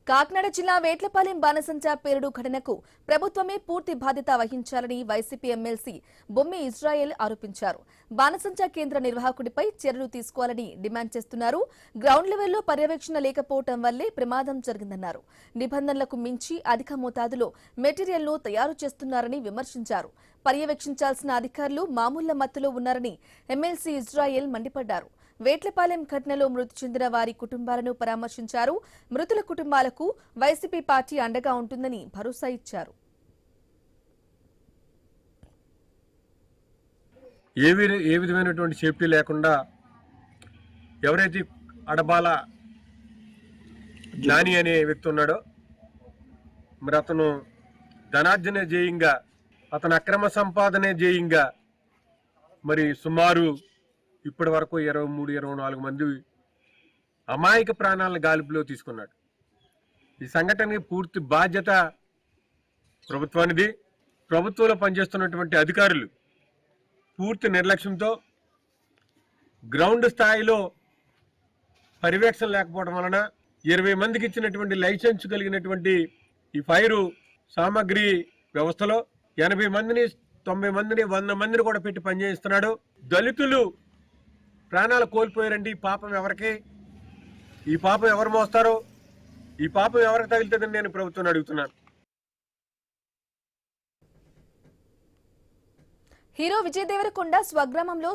కాకినాడ జిల్లా వేట్లపాలెం బాణసంచా పేలుడు ఘటనకు ప్రభుత్వమే పూర్తి బాధ్యత వహించాలని వైసీపీ ఎమ్మెల్సీ బొమ్మి ఇజ్రాయెల్ ఆరోపించారు. బాణసంచా కేంద్ర నిర్వాహకుడిపై చర్యలు తీసుకోవాలని డిమాండ్ చేస్తున్నారు. గ్రౌండ్ లెవెల్లో పర్యవేక్షణ లేకపోవడం వల్లే ప్రమాదం జరిగిందన్నారు. నిబంధనలకు మించి అధిక మోతాదులో మెటీరియల్ను తయారు చేస్తున్నారని విమర్శించారు. పర్యవేక్షించాల్సిన అధికారులు మామూళ్ల మత్తులో ఉన్నారని ఎమ్మెల్సీ ఇజ్రాయెల్ మండిపడ్డారు. వేట్లపాలెం ఘటనలో మృతి చెందిన వారి కుటుంబాలను పరామర్శించారు. మృతుల కుటుంబాలకు వైసీపీ పార్టీ అండగా ఉంటుందని భరోసా ఇచ్చారు. ఏ విధమైనటువంటి సేఫ్టీ లేకుండా ఎవరైతే అడబాల నాని అనే వ్యక్తి ఉన్నాడో మరి అతను ధనార్జనే జేయంగా, అతను అక్రమ సంపాదనే జేయంగా మరి సుమారు ఇప్పటి వరకు 23-24 మంది అమాయక ప్రాణాలను గాలిపులో తీసుకున్నాడు. ఈ సంఘటనకి పూర్తి బాధ్యత ప్రభుత్వానిది. ప్రభుత్వంలో పనిచేస్తున్నటువంటి అధికారులు పూర్తి నిర్లక్ష్యంతో గ్రౌండ్ స్థాయిలో పర్యవేక్షణ లేకపోవడం వలన 20 మందికి ఇచ్చినటువంటి లైసెన్స్ కలిగినటువంటి ఈ ఫైరు సామాగ్రి వ్యవస్థలో 80 మందిని 90 మందిని 100 మందిని కూడా పెట్టి పనిచేస్తున్నాడు. దళితులు ప్రాణాలు కోల్పోయారండి. ఈ పాపం ఎవరికి? ఈ పాపం ఎవరు మోస్తారో? ఈ పాపం ఎవరికి తగులుతుందని నేను ప్రభుత్వాన్ని అడుగుతున్నాను. హీరో విజయ్ దేవరకొండ స్వగ్రామంలో